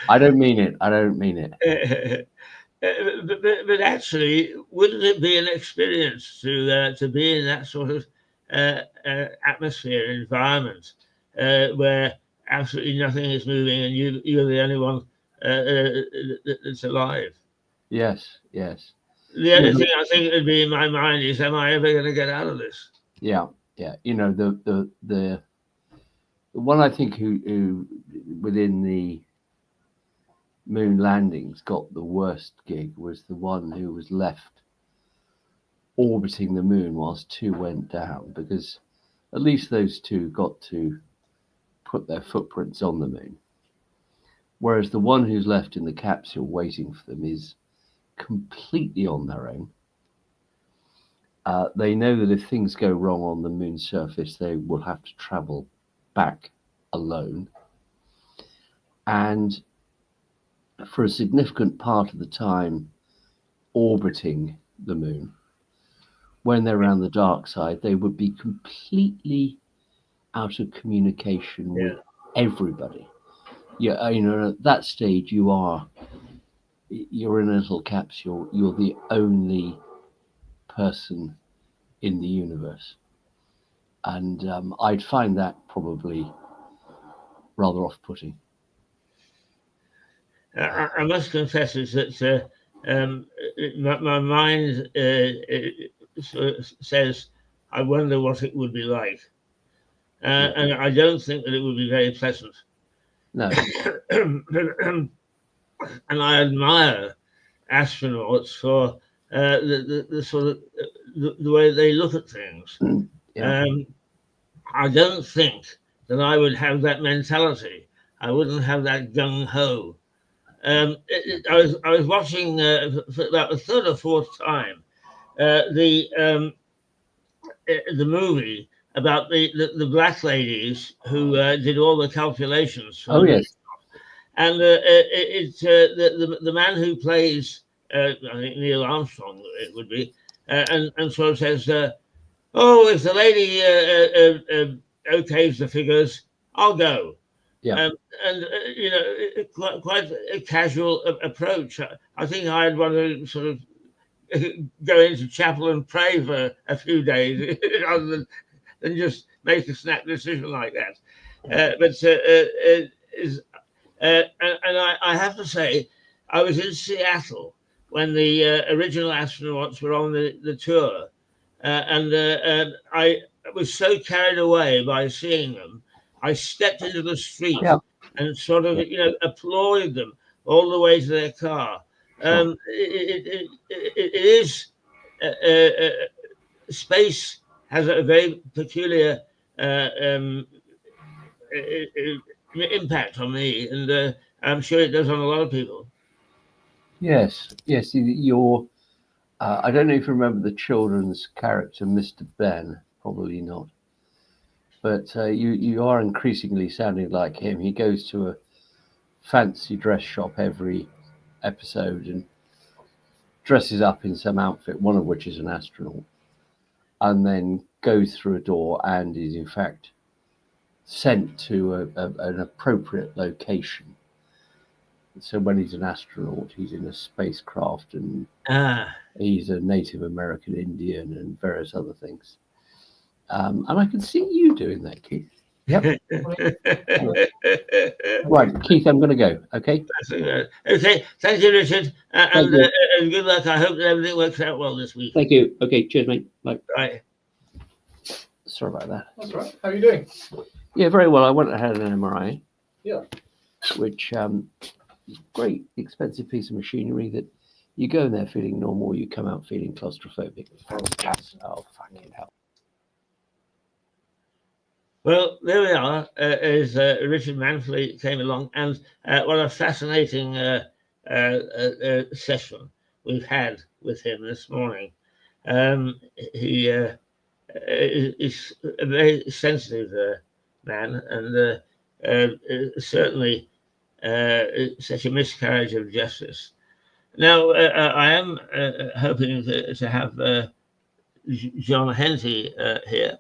I don't mean it. But actually, wouldn't it be an experience to be in that sort of atmosphere, environment, where absolutely nothing is moving and you're the only one that's alive. Yes, yes. The You only know, thing I think would be in my mind is, am I ever going to get out of this? yeah, yeah. You know, the one I think who within the moon landings got the worst gig was the one who was left orbiting the moon whilst two went down, because at least those two got to put their footprints on the moon. Whereas the one who's left in the capsule waiting for them is completely on their own. They know that if things go wrong on the moon's surface, they will have to travel back alone. And for a significant part of the time orbiting the moon, when they're around the dark side, they would be completely out of communication with everybody. Yeah, you know, at that stage, you're in a little capsule. You're the only person in the universe, and I'd find that probably rather off-putting. I must confess is that my mind sort of says, I wonder what it would be like. And I don't think that it would be very pleasant. No. And I admire astronauts for the sort of the way they look at things. Yeah. I don't think that I would have that mentality. I wouldn't have that gung ho. I was watching for about the third or fourth time the movie about the black ladies who did all the calculations for the yes. and it's the man who plays I think Neil Armstrong it would be and so it says oh, if the lady okays the figures, I'll go. Yeah. And you know, quite a casual approach. I think I'd want to sort of go into chapel and pray for a few days rather than just make a snap decision like that. And I have to say, I was in Seattle when the original astronauts were on the tour. And I was so carried away by seeing them, I stepped into the street and sort of, you know, applauded them all the way to their car. It is space has a very peculiar impact on me, and I'm sure it does on a lot of people. Yes. You're. I don't know if you remember the children's character, Mr. Ben. Probably not. But you are increasingly sounding like him. He goes to a fancy dress shop every episode and dresses up in some outfit, one of which is an astronaut, and then goes through a door and is in fact sent to an appropriate location. So when he's an astronaut, he's in a spacecraft and he's a Native American Indian and various other things. And I can see you doing that, Keith. Yep. Right, Keith, I'm going to go. Okay. Okay. Thank you, Richard, and good luck. I hope that everything works out well this week. Thank you. Okay. Cheers, mate. Bye. Bye. Sorry about that. That's all right. How are you doing? Yeah, very well. I went and had an MRI. Yeah. Which great expensive piece of machinery that you go in there feeling normal, you come out feeling claustrophobic. Oh, fucking hell. Well, there we are. As Richard Manfrey came along, and what a fascinating session we've had with him this morning. He is a very sensitive man, and certainly such a miscarriage of justice. Now, I am hoping to have John Henty here.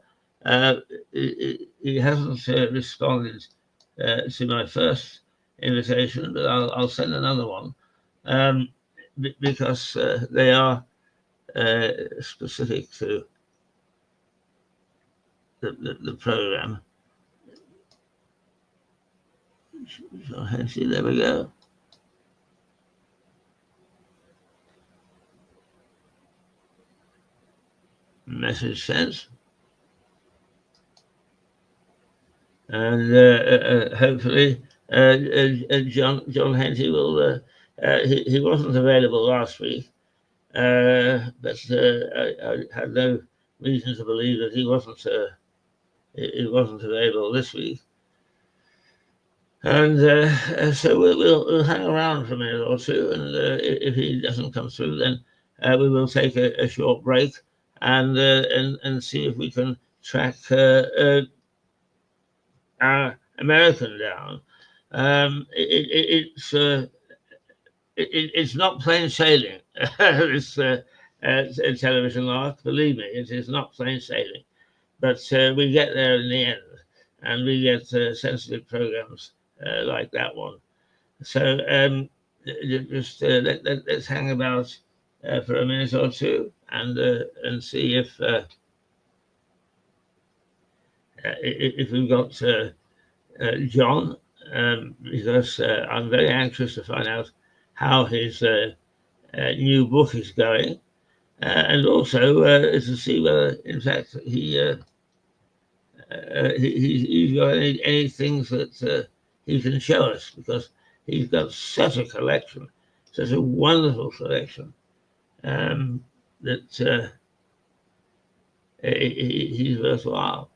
He hasn't responded to my first invitation, but I'll send another one because they are specific to the program. So there we go. Message sent. And hopefully John Henty will. He wasn't available last week, but I had no reason to believe that he wasn't available this week. And so we'll hang around for a minute or two, and if he doesn't come through, then we will take a short break and see if we can track our American down. It's not plain sailing. This television lark, believe me, it is not plain sailing. But we get there in the end, and we get sensitive programs like that one. So just let's hang about for a minute or two and see if we've got John, because I'm very anxious to find out how his new book is going, and also to see whether, in fact, he's got any things that he can show us, because he's got such a collection, such a wonderful collection, that he's worthwhile.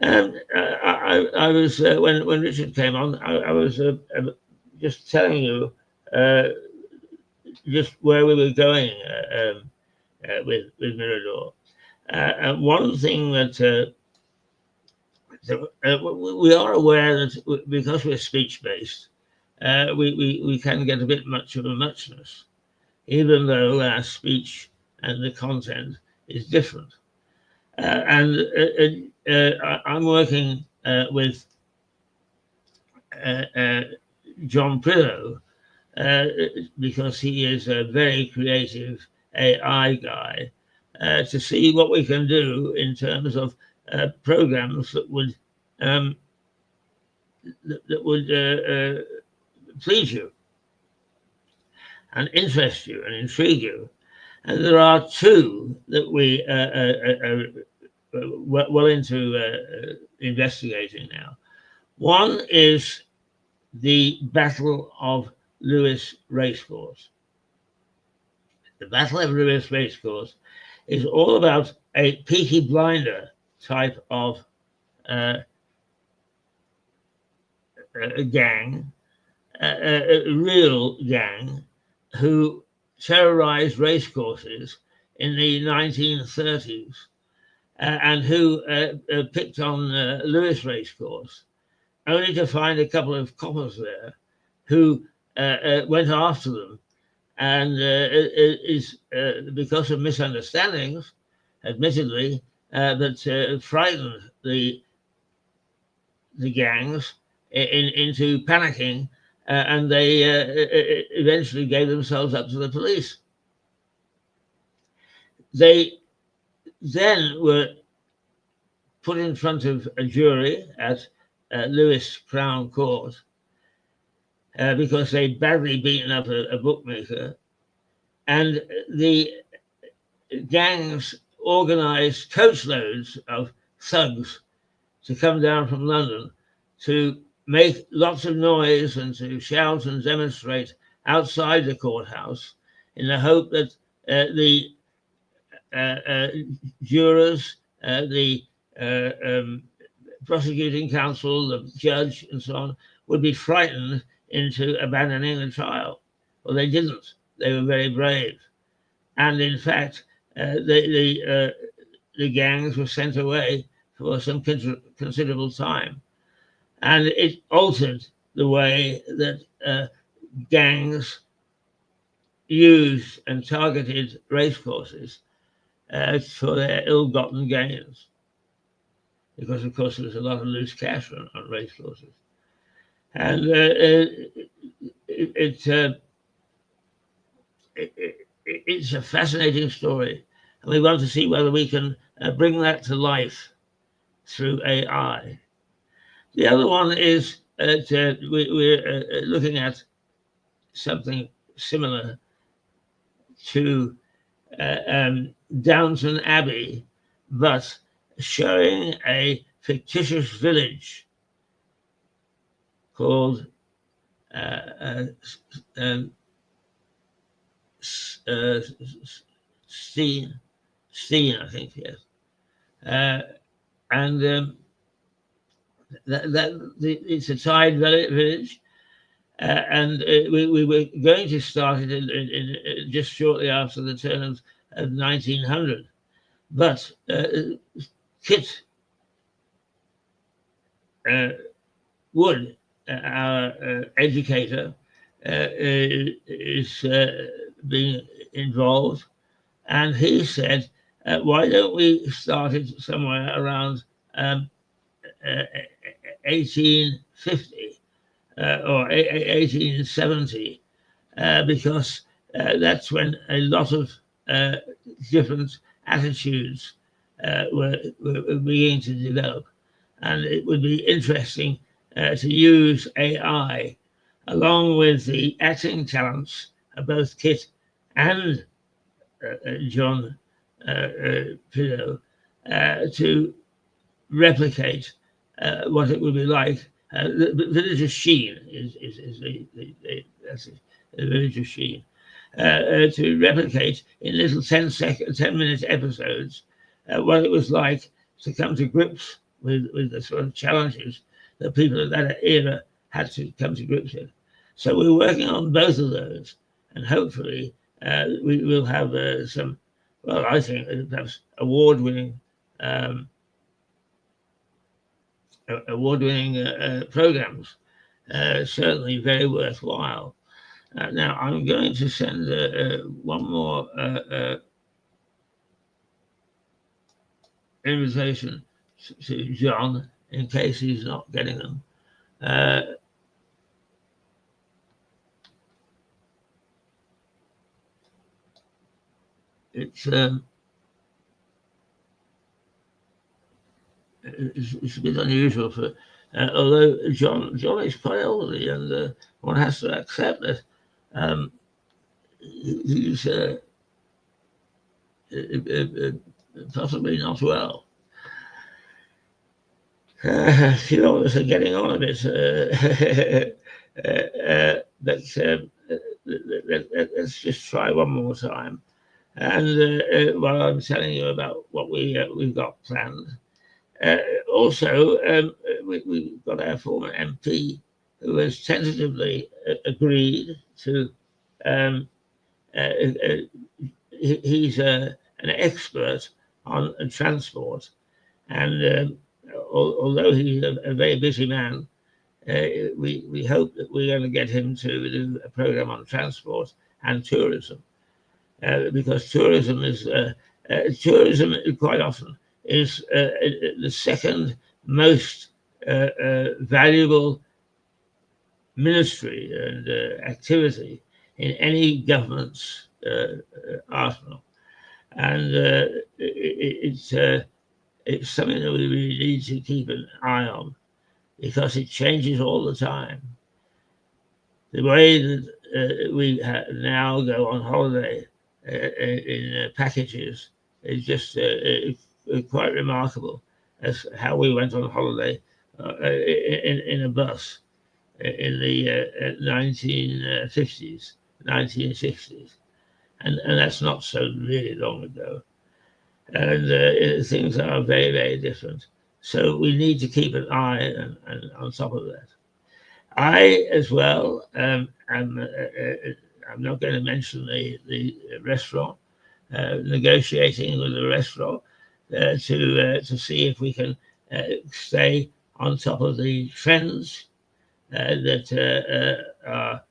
I was when Richard came on, I was just telling you just where we were going with Mirador. And one thing that we are aware that because we're speech based, we can get a bit much of a muchness, even though our speech and the content is different. And I'm working with John Prideaux because he is a very creative AI guy, to see what we can do in terms of programs that would please you and interest you and intrigue you. And there are two that we are well into investigating now. One is the Battle of Lewes Racecourse. The Battle of Lewes Racecourse is all about a Peaky Blinder type of a gang, a real gang, who terrorized racecourses in the 1930s, and who picked on Lewes Racecourse, only to find a couple of coppers there who went after them, and is because of misunderstandings, admittedly, that frightened the gangs into panicking, and they eventually gave themselves up to the police. They then were put in front of a jury at Lewes Crown Court because they'd badly beaten up a bookmaker, and the gangs organized coachloads of thugs to come down from London to make lots of noise and to shout and demonstrate outside the courthouse in the hope that the jurors, the prosecuting counsel, the judge, and so on, would be frightened into abandoning the trial. Well, they didn't. They were very brave. And in fact, the gangs were sent away for some considerable time. And it altered the way that gangs used and targeted racecourses for their ill-gotten gains. Because, of course, there was a lot of loose cash on racecourses. And it's a fascinating story. And we want to see whether we can bring that to life through AI. The other one is we're looking at something similar to Downton Abbey, but showing a fictitious village called Steen, I think, yes. And it's a tide village, and we were going to start it in just shortly after the turn of 1900. But Kit Wood, our educator, is being involved, and he said, why don't we start it somewhere around 1850 or 1870, because that's when a lot of different attitudes were beginning to develop. And it would be interesting to use AI along with the acting talents of both Kit and John Pillow to replicate what it would be like. The village of Sheen is that's it, the village of Sheen. To replicate in little 10-minute episodes what it was like to come to grips with the sort of challenges that people of that era had to come to grips with. So we're working on both of those, and hopefully we will have some, well, I think perhaps award-winning programs, certainly very worthwhile. Now, I'm going to send one more invitation to John in case he's not getting them. It's a bit unusual for, although John is quite elderly, and one has to accept that he's possibly not well. A few of us are getting on a bit, but let's just try one more time. And while I'm telling you about what we've got planned, also we've got our former MP who has tentatively agreed to. He's an expert on transport, and although he's a very busy man, we hope that we're going to get him to do a program on transport and tourism, because tourism quite often is the second most valuable ministry and activity in any government's arsenal, and it's something that we really need to keep an eye on, because it changes all the time. The way that we now go on holiday in packages is just quite remarkable, as how we went on holiday in a bus in the 1950s, 1960s, and that's not so really long ago. And things are very, very different. So we need to keep an eye and on top of that. I, as well, I'm not going to mention the restaurant, negotiating with the restaurant to see if we can stay on top of the trends that are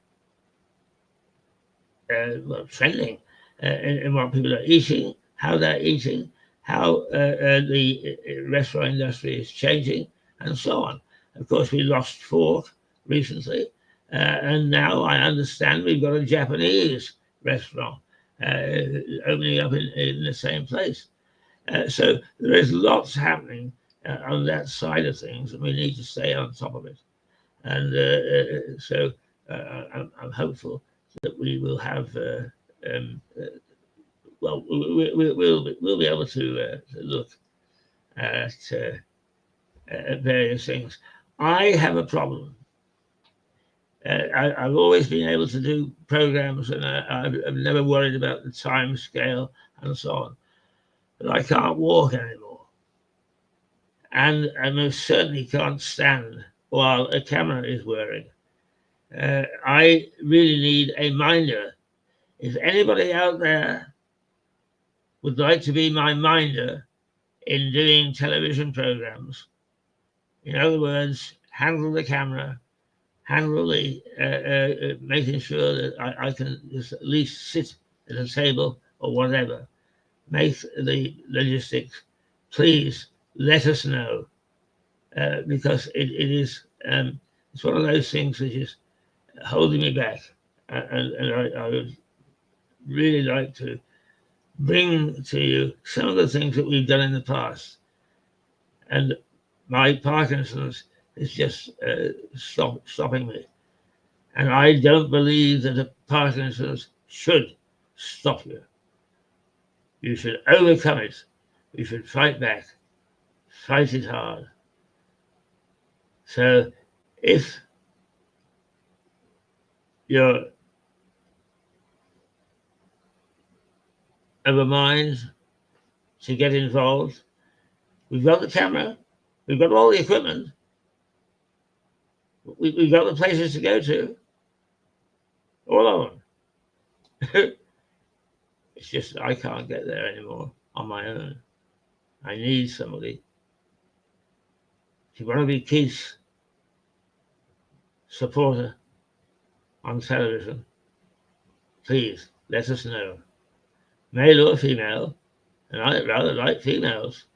trending in what people are eating, how they're eating, how the restaurant industry is changing, and so on. Of course, we lost Fork recently, and now I understand we've got a Japanese restaurant opening up in the same place. So there is lots happening on that side of things, and we need to stay on top of it. And so I'm hopeful that we will have well, we'll be able to look at various things. I have a problem. I've always been able to do programs, and I've never worried about the time scale and so on. But I can't walk anymore, and I most certainly can't stand while a camera is whirring. I really need a minder. If anybody out there would like to be my minder in doing television programs, in other words, handle the camera, handle the making sure that I can just at least sit at a table or whatever, make the logistics, please let us know, because it is it's one of those things which is holding me back, and I would really like to bring to you some of the things that we've done in the past. And my Parkinson's is just stopping me. And I don't believe that a Parkinson's should stop you. You should overcome it. You should fight back. Fight it hard. So if you're of a mind to get involved, we've got the camera, we've got all the equipment, we've got the places to go to, all of them. It's just I can't get there anymore on my own. I need somebody. If you want to be Keith's supporter on television, please let us know, male or female, and I rather like females.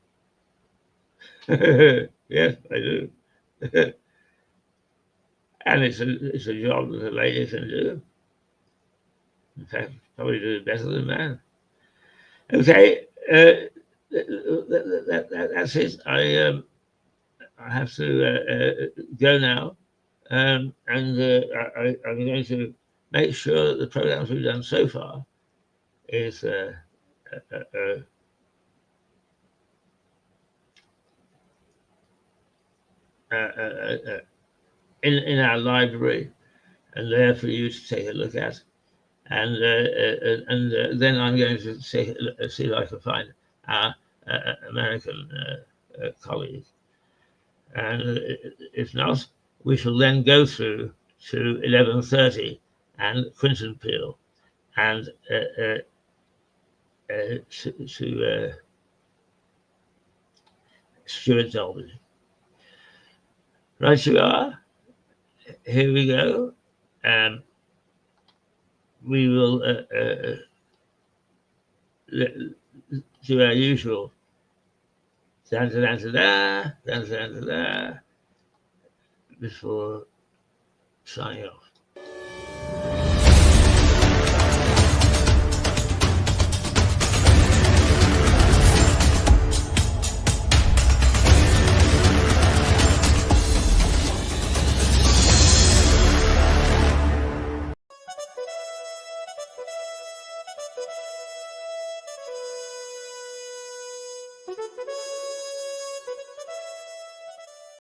Yes, I do. And it's a job that a lady can do. In fact, probably do it better than man. Okay, that's it. I have to go now, and I'm going to make sure that the programs we've done so far is in our library and there for you to take a look at. And then I'm going to see if I can find our American colleague. And if not, we shall then go through to 11:30 and Quinton Peel and to Stuart Dolby. Right you are. Here we go. We will do our usual da before signing off.